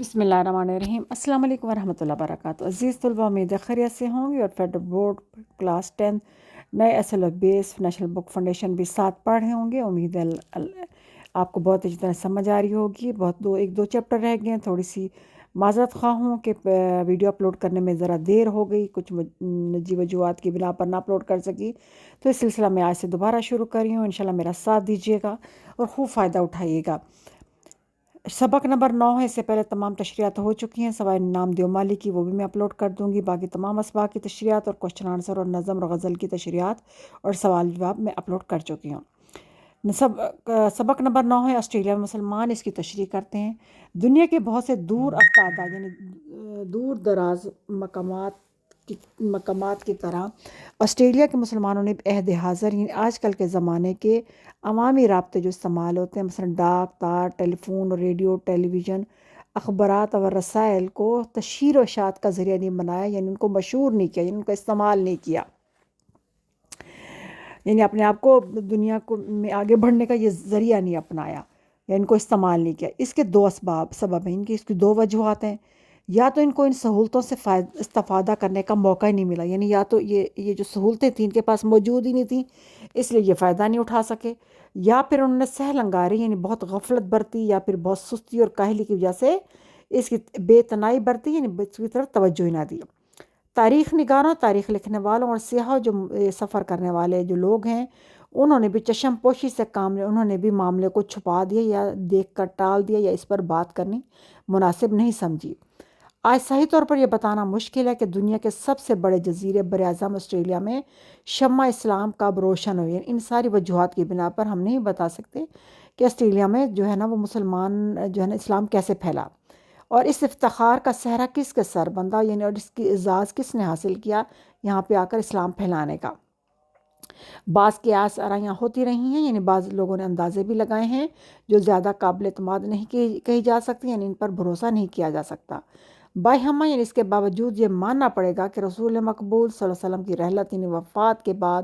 بسم اللہ الرحمن الرحیم۔ السلام علیکم ورحمۃ اللہ وبرکاتہ۔ عزیز طلباء، امید ہے خیریت سے ہوں گے اور فیڈرل بورڈ کلاس 10 نئے ایس ایل ایف بیس نیشنل بک فاؤنڈیشن بھی ساتھ پڑھ رہے ہوں گے۔ امید ہے آپ کو بہت اچھی طرح سمجھ آ رہی ہوگی۔ ایک دو چیپٹر رہ گئے ہیں، تھوڑی سی معذرت خواہ ہوں کہ ویڈیو اپلوڈ کرنے میں ذرا دیر ہو گئی، کچھ نجی وجوہات کی بنا پر نہ اپلوڈ کر سکی، تو اس سلسلہ میں آج سے دوبارہ شروع کر رہی ہوں۔ انشاءاللہ میرا ساتھ دیجیے گا اور خوب فائدہ اٹھائیے گا۔ سبق نمبر 9 ہے، اس سے پہلے تمام تشریحات ہو چکی ہیں سوائے نام دیو مالی کی، وہ بھی میں اپلوڈ کر دوں گی۔ باقی تمام اسباق کی تشریحات اور کوشچن آنسر اور نظم اور غزل کی تشریحات اور سوال جواب میں اپلوڈ کر چکی ہوں۔ سبق نمبر 9 ہے، آسٹریلیا میں مسلمان، اس کی تشریح کرتے ہیں۔ دنیا کے بہت سے دور افتادہ یعنی دور دراز مقامات کی طرح آسٹریلیا کے مسلمانوں نے عہد حاضر یعنی آج کل کے زمانے کے عوامی رابطے جو استعمال ہوتے ہیں، مثلا ڈاک، تار، ٹیلی فون، ریڈیو، ٹیلی ویژن، اخبارات اور رسائل کو تشہیر و اشاعت کا ذریعہ نہیں بنایا، یعنی ان کو مشہور نہیں کیا، یعنی ان کا استعمال نہیں کیا، یعنی اپنے آپ کو دنیا کو میں آگے بڑھنے کا یہ ذریعہ نہیں اپنایا، یا ان کو استعمال نہیں کیا۔ اس کے دو سبب ہیں، اس کی دو وجوہات ہیں۔ یا تو ان کو ان سہولتوں سے استفادہ کرنے کا موقع ہی نہیں ملا، یعنی یا تو یہ جو سہولتیں تھیں ان کے پاس موجود ہی نہیں تھیں، اس لیے یہ فائدہ نہیں اٹھا سکے، یا پھر انہوں نے سہل انگاری یعنی بہت غفلت برتی، یا پھر بہت سستی اور کاہلی کی وجہ سے اس کی بے تنائی برتی، یعنی اس کی طرف توجہ ہی نہ دی۔ تاریخ نگاروں، تاریخ لکھنے والوں اور سیاحوں جو سفر کرنے والے جو لوگ ہیں، انہوں نے بھی چشم پوشی سے کام لیا، انہوں نے بھی معاملے کو چھپا دیا یا دیکھ کر ٹال دیا، یا اس پر بات کرنی مناسب نہیں سمجھی۔ آج صحیح طور پر یہ بتانا مشکل ہے کہ دنیا کے سب سے بڑے جزیرے براعظم آسٹریلیا میں شمع اسلام کب روشن ہوئی۔ ان ساری وجوہات کی بنا پر ہم نہیں بتا سکتے کہ آسٹریلیا میں جو ہے نا وہ مسلمان جو ہے نا اسلام کیسے پھیلا، اور اس افتخار کا صحرا کس کے سر بندھا، یعنی اور اس کی اعزاز کس نے حاصل کیا یہاں پہ آ کر اسلام پھیلانے کا۔ بعض قیاس آرائیاں ہوتی رہی ہیں، یعنی بعض لوگوں نے اندازے بھی لگائے ہیں جو زیادہ قابل اعتماد نہیں کہی جا سکتی، یعنی ان پر بھروسہ نہیں کیا جا سکتا۔ باہمہ یعنی اس کے باوجود یہ ماننا پڑے گا کہ رسول مقبول صلی اللہ علیہ وسلم کی رحلت یعنی وفات کے بعد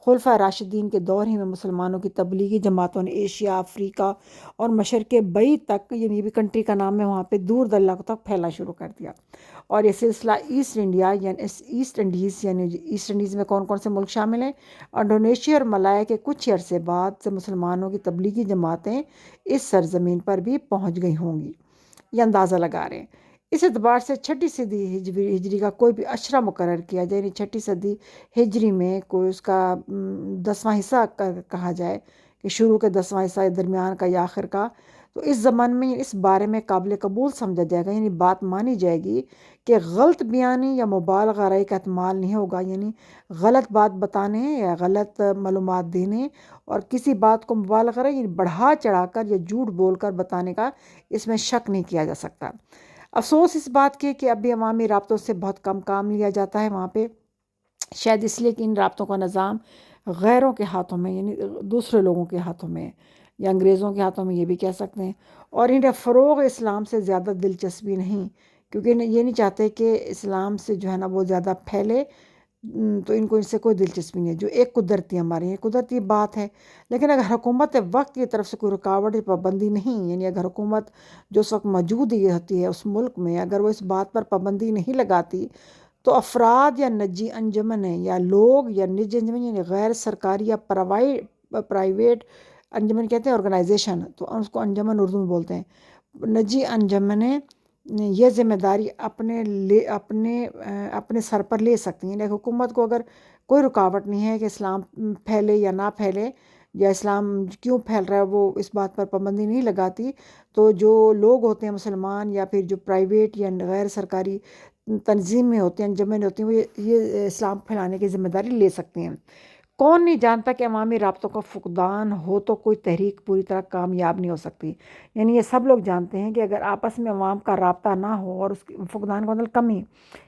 خلفائے راشدین کے دور ہی میں مسلمانوں کی تبلیغی جماعتوں نے ایشیا، افریقہ اور مشرق بعید تک، یعنی یہ بھی کنٹری کا نام ہے، وہاں پہ دور دراز تک پھیلنا شروع کر دیا۔ اور یہ سلسلہ ایسٹ انڈیا یعنی ایسٹ انڈیز، یعنی ایسٹ انڈیز میں کون کون سے ملک شامل ہیں؟ انڈونیشیا اور ملایا کے کچھ عرصے بعد سے مسلمانوں کی تبلیغی جماعتیں اس سرزمین پر بھی پہنچ گئی ہوں گی، یہ اندازہ لگا رہے ہیں۔ اس اعتبار سے 6 صدی ہجری کا کوئی بھی اشرہ مقرر کیا جائے، یعنی 6 صدی ہجری میں کوئی اس کا 10واں حصہ کہا جائے کہ شروع کے 10واں حصہ، درمیان کا یا آخر کا، تو اس زمان میں اس بارے میں قابل قبول سمجھا جائے گا، یعنی بات مانی جائے گی کہ غلط بیانی یا مبالغہ آرائی کا احتمال نہیں ہوگا، یعنی غلط بات بتانے یا غلط معلومات دینے اور کسی بات کو مبالغہ آرائی یعنی بڑھا چڑھا کر یا جھوٹ بول کر بتانے کا اس میں شک نہیں کیا جا سکتا۔ افسوس اس بات کے کہ ابھی عوامی رابطوں سے بہت کم کام لیا جاتا ہے وہاں پہ، شاید اس لیے کہ ان رابطوں کا نظام غیروں کے ہاتھوں میں یعنی دوسرے لوگوں کے ہاتھوں میں یا انگریزوں کے ہاتھوں میں، یہ بھی کہہ سکتے ہیں، اور انہیں فروغ اسلام سے زیادہ دلچسپی نہیں، کیونکہ یہ نہیں چاہتے کہ اسلام سے جو ہے نا وہ زیادہ پھیلے، تو ان کو اس سے کوئی دلچسپی نہیں ہے، جو ایک قدرتی ہماری یہ قدرتی بات ہے۔ لیکن اگر حکومت وقت کی طرف سے کوئی رکاوٹ یا پابندی نہیں، یعنی اگر حکومت جو اس وقت موجود ہی ہوتی ہے اس ملک میں، اگر وہ اس بات پر پابندی نہیں لگاتی، تو افراد یا نجی انجمنیں یا لوگ یا نجی انجمن یعنی غیر سرکاری یا پرائیویٹ انجمن کہتے ہیں آرگنائزیشن، تو اس کو انجمن اردو میں بولتے ہیں، نجی انجمنیں یہ ذمہ داری اپنے سر پر لے سکتی ہیں۔ لیکن حکومت کو اگر کوئی رکاوٹ نہیں ہے کہ اسلام پھیلے یا نہ پھیلے، یا اسلام کیوں پھیل رہا ہے وہ اس بات پر پابندی نہیں لگاتی، تو جو لوگ ہوتے ہیں مسلمان یا پھر جو پرائیویٹ یا غیر سرکاری تنظیم میں ہوتے ہیں، انجمن ہوتے ہیں، وہ یہ اسلام پھیلانے کی ذمہ داری لے سکتے ہیں۔ کون نہیں جانتا کہ عوامی رابطوں کا فقدان ہو تو کوئی تحریک پوری طرح کامیاب نہیں ہو سکتی، یعنی یہ سب لوگ جانتے ہیں کہ اگر آپس میں عوام کا رابطہ نہ ہو، اور اس فقدان کا مطلب کمی،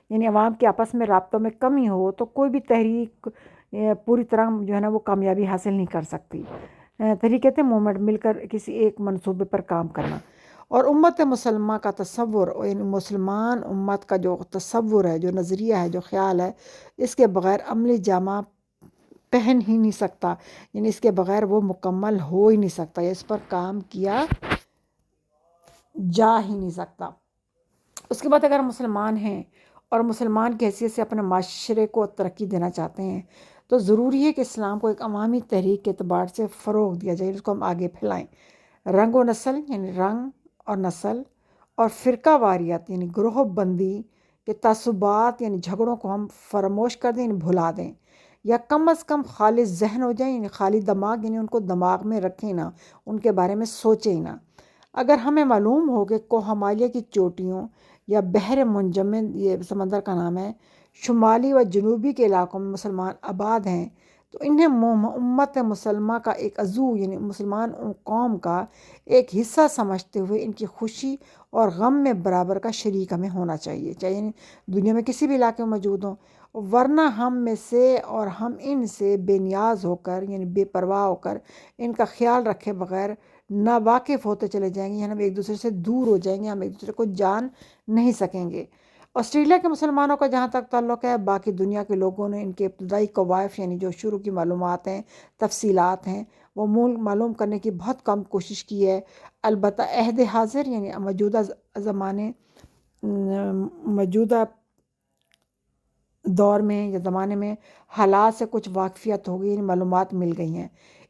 یعنی عوام کے آپس میں رابطوں میں کمی ہو، تو کوئی بھی تحریک پوری طرح جو ہے نا وہ کامیابی حاصل نہیں کر سکتی۔ تحریک کہتے ہیں مومنٹ، مل کر کسی ایک منصوبے پر کام کرنا۔ اور امت مسلمہ کا تصور، یعنی مسلمان امت کا جو تصور ہے، جو نظریہ ہے، جو خیال ہے، اس کے بغیر عملی جامہ پہن ہی نہیں سکتا، یعنی اس کے بغیر وہ مکمل ہو ہی نہیں سکتا، یا اس پر کام کیا جا ہی نہیں سکتا۔ اس کے بعد اگر ہم مسلمان ہیں اور مسلمان کی حیثیت سے اپنے معاشرے کو ترقی دینا چاہتے ہیں تو ضروری ہے کہ اسلام کو ایک عوامی تحریک کے اعتبار سے فروغ دیا جائے، اس کو ہم آگے پھیلائیں۔ رنگ و نسل یعنی رنگ اور نسل اور فرقہ واریت یعنی گروہ بندی کے تعصبات یعنی جھگڑوں کو ہم فراموش کر دیں، یعنی بھلا دیں، یا کم از کم خالص ذہن ہو جائیں، یعنی خالی دماغ، یعنی ان کو دماغ میں رکھیں نہ، ان کے بارے میں سوچیں نہ۔ اگر ہمیں معلوم ہو کہ کوہ ہمالیہ کی چوٹیوں یا بحر منجمد، یہ سمندر کا نام ہے، شمالی و جنوبی کے علاقوں میں مسلمان آباد ہیں تو انہیں امت مسلمہ کا ایک عضو یعنی مسلمان قوم کا ایک حصہ سمجھتے ہوئے ان کی خوشی اور غم میں برابر کا شریک ہمیں ہونا چاہیے، چاہے یعنی دنیا میں کسی بھی علاقے میں موجود ہوں، ورنہ ہم میں سے اور ہم ان سے بے نیاز ہو کر یعنی بے پرواہ ہو کر ان کا خیال رکھے بغیر ناواقف ہوتے چلے جائیں گے، یعنی ہم ایک دوسرے سے دور ہو جائیں گے، ہم ایک دوسرے کو جان نہیں سکیں گے۔ آسٹریلیا کے مسلمانوں کا جہاں تک تعلق ہے، باقی دنیا کے لوگوں نے ان کے ابتدائی قوائف یعنی جو شروع کی معلومات ہیں، تفصیلات ہیں، وہ معلوم کرنے کی بہت کم کوشش کی ہے۔ البتہ عہد حاضر یعنی موجودہ دور میں یا زمانے میں حالات سے کچھ واقفیت ہو گئی، یعنی معلومات مل گئی ہیں۔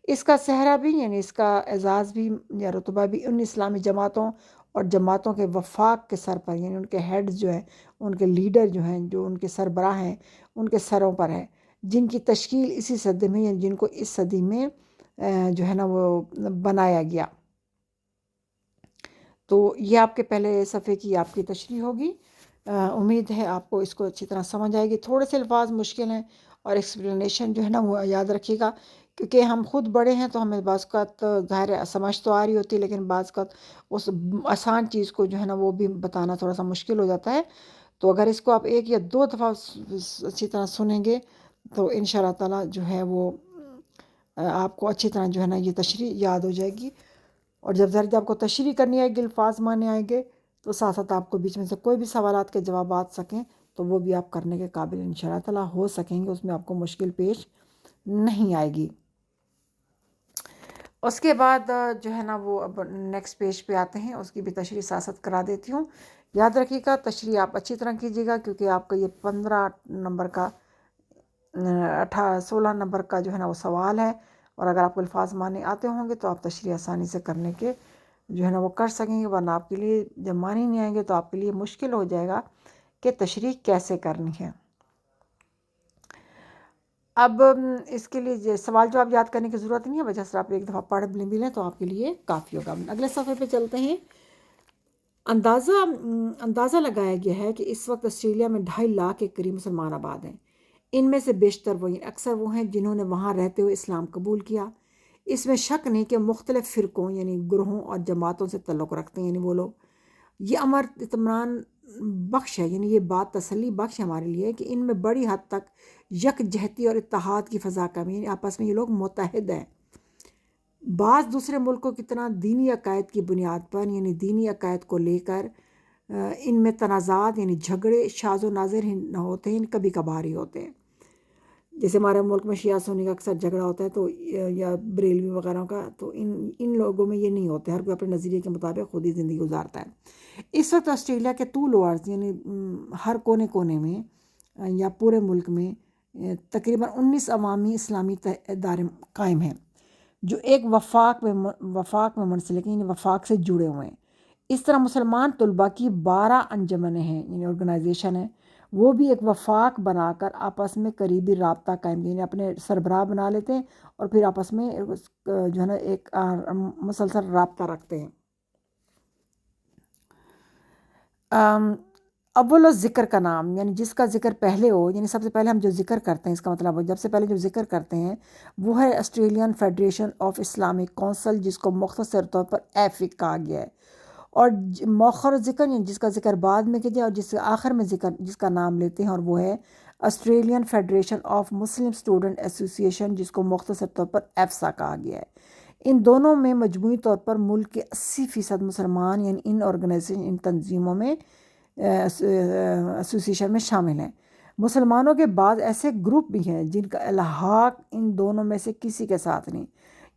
اس کا صحرا بھی یعنی اس کا اعزاز بھی یا رتبہ بھی ان اسلامی جماعتوں اور جماعتوں کے وفاق کے سر پر یعنی ان کے ہیڈز جو ہیں، ان کے لیڈر جو ہیں، جو ان کے سربراہ ہیں، ان کے سروں پر ہے، جن کی تشکیل اسی صدی میں یعنی جن کو اس صدی میں جو ہے نا وہ بنایا گیا۔ تو یہ آپ کے پہلے صفحے کی آپ کی تشریح ہوگی۔ امید ہے آپ کو اس کو اچھی طرح سمجھ آئے گی۔ تھوڑے سے الفاظ مشکل ہیں اور ایکسپلینیشن جو ہے نا وہ یاد رکھیے گا، کیونکہ ہم خود بڑے ہیں تو ہمیں بعض اوقات ظاہر ہے سمجھ تو آ رہی ہوتی ہے، لیکن بعض اوقات اس آسان چیز کو جو ہے نا وہ بھی بتانا تھوڑا سا مشکل ہو جاتا ہے۔ تو اگر اس کو آپ 1 یا 2 دفعہ اچھی طرح سنیں گے تو ان شاء اللہ تعالیٰ جو ہے وہ آپ کو اچھی طرح جو ہے نا یہ تشریح یاد ہو جائے گی۔ اور جب آپ کو تشریح کرنی آئے گی، الفاظ معنی آئیں گے، تو ساتھ ساتھ آپ کو بیچ میں سے کوئی بھی سوالات کے جواب آ سکیں تو وہ بھی آپ کرنے کے قابل ان شاء اللہ تعالیٰ ہو سکیں گے، اس میں آپ کو مشکل پیش نہیں آئے گی۔ اس کے بعد جو ہے نا وہ اب نیکسٹ پیج پہ آتے ہیں، اس کی بھی تشریح ساتھ ساتھ کرا دیتی ہوں۔ یاد رکھیے گا تشریح آپ اچھی طرح کیجیے گا، کیونکہ آپ کا یہ 15 نمبر کا 16 نمبر کا جو ہے نا وہ سوال ہے، اور اگر آپ کو الفاظ معنی آتے ہوں گے تو آپ تشریح آسانی سے کرنے کے جو ہے نا وہ کر سکیں گے، ورنہ آپ کے لیے جب معنی نہیں آئیں گے تو آپ کے لیے مشکل ہو جائے گا کہ تشریح کیسے کرنی ہے۔ اب اس کے لیے سوال جواب یاد کرنے کی ضرورت نہیں ہے، وجہ سے آپ ایک دفعہ پڑھ بھی لیں تو آپ کے لیے کافی ہوگا۔ اگلے صفحے پہ چلتے ہیں۔ اندازہ لگایا گیا ہے کہ اس وقت آسٹریلیا میں 2.5 لاکھ کے قریب مسلمان آباد ہیں۔ ان میں سے بیشتر اکثر وہ ہیں جنہوں نے وہاں رہتے ہوئے اسلام قبول کیا۔ اس میں شک نہیں کہ مختلف فرقوں یعنی گروہوں اور جماعتوں سے تعلق رکھتے ہیں، یعنی وہ لوگ۔ یہ امر اطمینان بخش ہے، یعنی یہ بات تسلی بخش ہے ہمارے لیے کہ ان میں بڑی حد تک یکجہتی اور اتحاد کی فضا کا بھی، یعنی آپس میں یہ لوگ متحد ہیں۔ بعض دوسرے ملکوں کی طرح دینی عقائد کی بنیاد پر یعنی دینی عقائد کو لے کر ان میں تنازعات یعنی جھگڑے شاذ و نادر ہی نہ ہوتے ہیں، کبھی کبھار ہی ہوتے ہیں۔ جیسے ہمارے ملک میں شیعہ سنی کا اکثر جھگڑا ہوتا ہے تو یا بریلوی وغیرہ کا، تو ان لوگوں میں یہ نہیں ہوتے، ہر کوئی اپنے نظریے کے مطابق خود ہی زندگی گزارتا ہے۔ اس وقت آسٹریلیا کے طول و عرض یعنی ہر کونے کونے میں یا پورے ملک میں تقریباً 19 عوامی اسلامی ادارے قائم ہیں جو ایک وفاق میں منسلک ہیں، یعنی وفاق سے جڑے ہوئے ہیں۔ اس طرح مسلمان طلباء کی 12 انجمنیں ہیں یعنی آرگنائزیشن ہیں، وہ بھی ایک وفاق بنا کر آپس میں قریبی رابطہ قائم، یعنی اپنے سربراہ بنا لیتے ہیں اور پھر آپس میں جو ہے نا ایک مسلسل رابطہ رکھتے ہیں۔ اول و ذکر کا نام یعنی جس کا ذکر پہلے ہو، یعنی سب سے پہلے ہم جو ذکر کرتے ہیں اس کا مطلب جب سے پہلے جو ذکر کرتے ہیں وہ ہے Australian federation of Islamic council, جس کو مختصر طور پر ایفک کہا گیا ہے۔ اور مؤخر ذکر یعنی جس کا ذکر بعد میں کیا جائے اور جس کے آخر میں ذکر جس کا نام لیتے ہیں، اور وہ ہے Australian federation of Muslim student ایسوسی ایشن، جس کو مختصر طور پر ایفسا کہا گیا ہے۔ ان دونوں میں مجموعی طور پر ملک کے 80% مسلمان یعنی ان آرگنائزیشن ان تنظیموں میں ایسوسی ایشن میں شامل ہیں۔ مسلمانوں کے بعض ایسے گروپ بھی ہیں جن کا الحاق ان دونوں میں سے کسی کے ساتھ نہیں،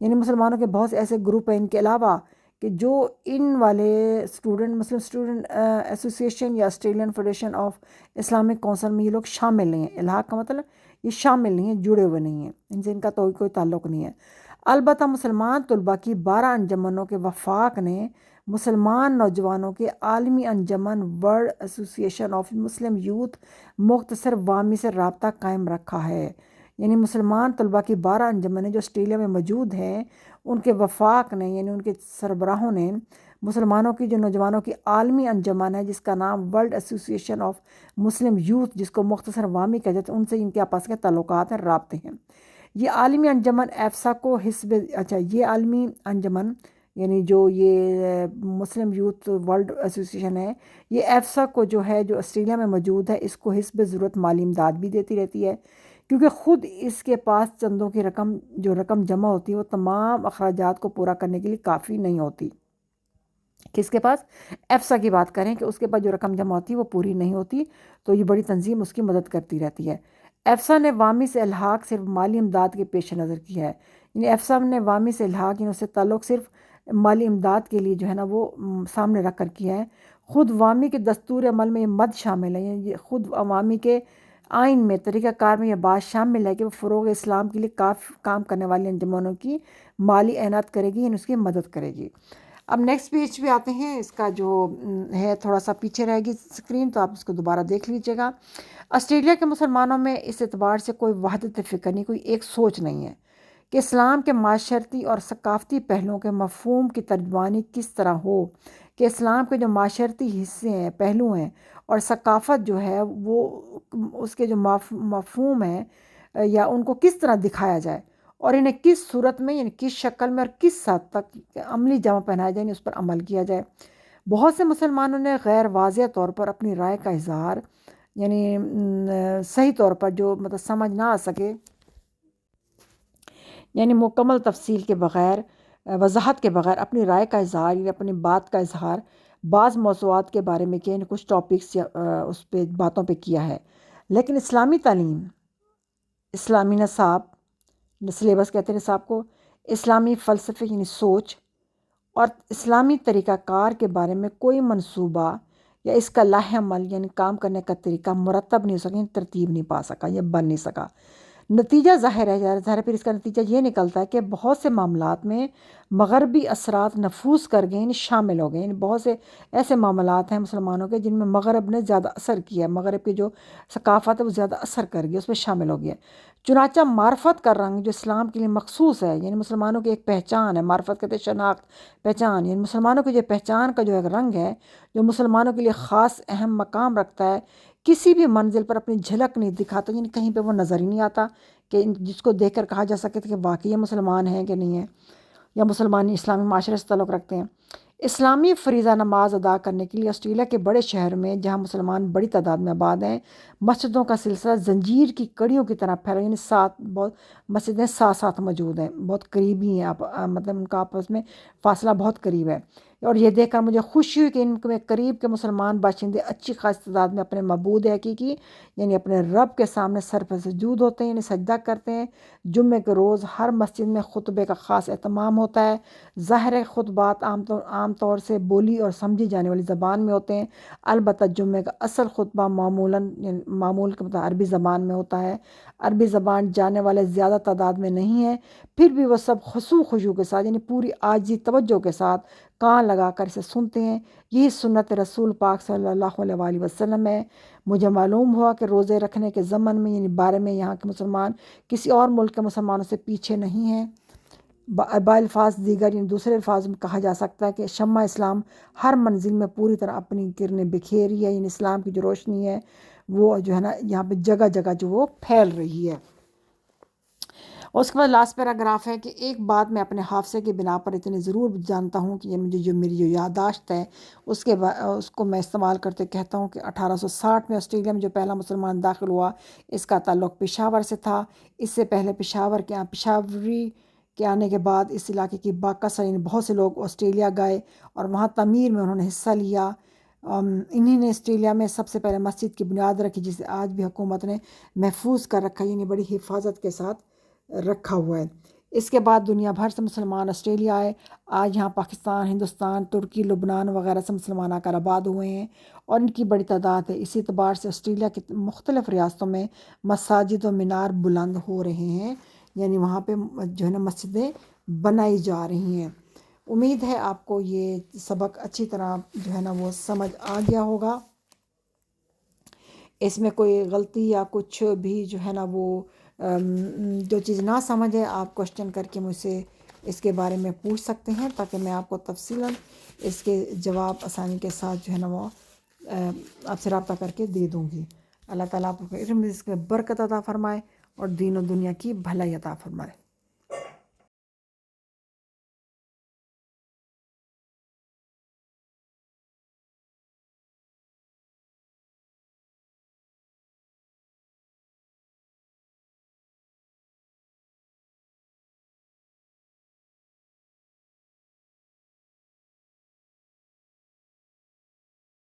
یعنی مسلمانوں کے بہت سے ایسے گروپ ہیں ان کے علاوہ کہ جو ان والے مسلم اسٹوڈنٹ ایسوسیشن یا Australian federation of Islamic council میں یہ لوگ شامل نہیں ہیں. الحاق کا مطلب یہ شامل نہیں ہیں، جڑے ہوئے نہیں ہیں، ان سے ان کا تو کوئی تعلق نہیں ہے. البتہ مسلمان طلباء کی 12 انجمنوں کے وفاق نے مسلمان نوجوانوں کے عالمی انجمن World Association of Muslim Youth مختصر وامی سے رابطہ قائم رکھا ہے. یعنی مسلمان طلباء کی 12 انجمنیں جو آسٹریلیا میں موجود ہیں، ان کے وفاق نے یعنی ان کے سربراہوں نے مسلمانوں کی جو نوجوانوں کی عالمی انجمن ہے جس کا نام world Association of Muslim youth, جس کو مختصر وامی کہا جاتا ہے، ان سے ان کے آپس کے تعلقات ہیں، رابطے ہیں. یہ عالمی انجمن ایفسا کو یہ عالمی انجمن یعنی جو یہ مسلم یوتھ ورلڈ ایسوسیشن ہے، یہ ایفسا کو جو ہے جو آسٹریلیا میں موجود ہے، اس کو حسب ضرورت مالی امداد بھی دیتی رہتی ہے، کیونکہ خود اس کے پاس چندوں کی رقم جمع ہوتی ہے وہ تمام اخراجات کو پورا کرنے کے لیے کافی نہیں ہوتی. کس کے پاس؟ ایفسا کی بات کریں کہ اس کے پاس جو رقم جمع ہوتی ہے وہ پوری نہیں ہوتی، تو یہ بڑی تنظیم اس کی مدد کرتی رہتی ہے. ایفسا نے وامی سے الحاق صرف مالی امداد کے پیش نظر کیا ہے. یعنی ایفسا نے وامی سے الحاق یعنی اس سے تعلق صرف مالی امداد کے لیے جو ہے نا وہ سامنے رکھ کر کیا ہے. خود وامی کے دستور عمل میں یہ مد شامل ہے، یعنی خود وامی کے آئین میں طریقہ کار میں یہ بات شامل ہے کہ وہ فروغ اسلام کے لیے کام کرنے والی انجمنوں کی مالی اعانت کرے گی، یعنی اس کی مدد کرے گی. اب نیکسٹ پیج پہ آتے ہیں. اس کا جو ہے تھوڑا سا پیچھے رہے گی اسکرین، تو آپ اس کو دوبارہ دیکھ لیجیے گا. آسٹریلیا کے مسلمانوں میں اس اعتبار سے کوئی وحدت فکر نہیں، کوئی ایک سوچ نہیں ہے کہ اسلام کے معاشرتی اور ثقافتی پہلوؤں کے مفہوم کی ترجمانی کس طرح ہو، کہ اسلام کے جو معاشرتی حصے ہیں، پہلو ہیں، اور ثقافت جو ہے وہ اس کے جو مفہوم ہیں یا ان کو کس طرح دکھایا جائے، اور انہیں کس صورت میں یعنی کس شکل میں اور کس حد تک عملی جامہ پہنایا جائے، یعنی اس پر عمل کیا جائے. بہت سے مسلمانوں نے غیر واضح طور پر اپنی رائے کا اظہار یعنی صحیح طور پر جو مطلب سمجھ نہ آ سکے، یعنی مکمل تفصیل کے بغیر، وضاحت کے بغیر اپنی رائے کا اظہار یعنی اپنی بات کا اظہار بعض موضوعات کے بارے میں کیا، یعنی کچھ ٹاپکس یا اس پہ باتوں پہ کیا ہے. لیکن اسلامی تعلیم، اسلامی نصاب، سلیبس کہتے ہیں نصاب کو، اسلامی فلسفے یعنی سوچ اور اسلامی طریقہ کار کے بارے میں کوئی منصوبہ یا اس کا لاہ عمل یعنی کام کرنے کا طریقہ مرتب نہیں ہو سکا، یعنی ترتیب نہیں پا سکا یا بن نہیں سکا. نتیجہ ظاہر ہے پھر اس کا نتیجہ یہ نکلتا ہے کہ بہت سے معاملات میں مغربی اثرات نفوذ کر گئے، یعنی شامل ہو گئے. یعنی بہت سے ایسے معاملات ہیں مسلمانوں کے جن میں مغرب نے زیادہ اثر کیا ہے، مغرب کی جو ثقافت ہے وہ زیادہ اثر کر گئی، اس میں شامل ہو گیا. چنانچہ معرفت کا رنگ جو اسلام کے لیے مخصوص ہے، یعنی مسلمانوں کی ایک پہچان ہے، معرفت کہتے ہیں شناخت، پہچان، یعنی مسلمانوں کی جو پہچان کا جو ایک رنگ ہے جو مسلمانوں کے لیے خاص اہم مقام رکھتا ہے، کسی بھی منزل پر اپنی جھلک نہیں دکھاتا، یعنی کہیں پہ وہ نظر ہی نہیں آتا کہ جس کو دیکھ کر کہا جا سکے کہ واقعی مسلمان ہیں کہ نہیں ہیں یا مسلمان اسلامی معاشرے سے تعلق رکھتے ہیں. اسلامی فریضہ نماز ادا کرنے کے لیے آسٹریلیا کے بڑے شہر میں جہاں مسلمان بڑی تعداد میں آباد ہیں، مسجدوں کا سلسلہ زنجیر کی کڑیوں کی طرح پھیلا، یعنی بہت مسجدیں ساتھ موجود ہیں، بہت قریبی ہیں، مطلب ان کا آپس میں فاصلہ بہت قریب ہے. اور یہ دیکھ کر مجھے خوشی ہوئی کہ ان میں قریب کے مسلمان باشندے اچھی خاص تعداد میں اپنے معبود حقیقی یعنی اپنے رب کے سامنے سر پہ سجود ہوتے ہیں، یعنی سجدہ کرتے ہیں. جمعے کے روز ہر مسجد میں خطبے کا خاص اہتمام ہوتا ہے. ظاہر خطبات عام طور سے بولی اور سمجھی جانے والی زبان میں ہوتے ہیں، البتہ جمعے کا اصل خطبہ معمول کے مطابق عربی زبان میں ہوتا ہے. عربی زبان جاننے والے زیادہ تعداد میں نہیں ہیں، پھر بھی وہ سب خشوع کے ساتھ یعنی پوری عاجزی توجہ کے ساتھ کان لگا کر اسے سنتے ہیں. یہی سنت رسول پاک صلی اللہ علیہ وآلہ وسلم ہے. مجھے معلوم ہوا کہ روزے رکھنے کے ضمن میں یعنی بارے میں یہاں کے مسلمان کسی اور ملک کے مسلمانوں سے پیچھے نہیں ہیں. الفاظ دیگر یعنی دوسرے الفاظ میں کہا جا سکتا ہے کہ شمع اسلام ہر منزل میں پوری طرح اپنی کرنیں بکھیری ہے، یعنی اسلام کی جو روشنی ہے وہ جو ہے نا یہاں پہ جگہ جگہ جو وہ پھیل رہی ہے. اور اس کے بعد لاسٹ پیراگراف ہے کہ ایک بات میں اپنے حافظے کی بنا پر اتنی ضرور جانتا ہوں کہ یہ مجھے میری جو یادداشت ہے اس کو میں استعمال کرتے کہتا ہوں کہ 1860 میں آسٹریلیا میں جو پہلا مسلمان داخل ہوا اس کا تعلق پشاور سے تھا. اس سے پہلے پشاوری کے آنے کے بعد اس علاقے کی باکثر یعنی بہت سے لوگ آسٹریلیا گئے اور وہاں تعمیر میں انہوں نے حصہ لیا. انہی نے آسٹریلیا میں سب سے پہلے مسجد کی بنیاد رکھی جسے آج بھی حکومت نے محفوظ کر رکھا، یعنی بڑی حفاظت کے ساتھ رکھا ہوا ہے. اس کے بعد دنیا بھر سے مسلمان آسٹریلیا آئے. آج یہاں پاکستان، ہندوستان، ترکی، لبنان وغیرہ سے مسلمان آ کر آباد ہوئے ہیں اور ان کی بڑی تعداد ہے. اسی اعتبار سے آسٹریلیا کی مختلف ریاستوں میں مساجد و مینار بلند ہو رہے ہیں، یعنی وہاں پہ جو ہے نا مسجدیں بنائی جا رہی ہیں. امید ہے آپ کو یہ سبق اچھی طرح جو ہے نا وہ سمجھ آ گیا ہوگا. اس میں کوئی غلطی یا کچھ بھی جو ہے نا وہ جو چیز نہ سمجھے آپ کوشچن کر کے مجھ سے اس کے بارے میں پوچھ سکتے ہیں، تاکہ میں آپ کو تفصیلاً اس کے جواب آسانی کے ساتھ جو ہے نا وہ آپ سے رابطہ کر کے دے دوں گی. اللہ تعالیٰ آپ کو علم رزق میں برکت عطا فرمائے اور دین و دنیا کی بھلائی عطا فرمائے.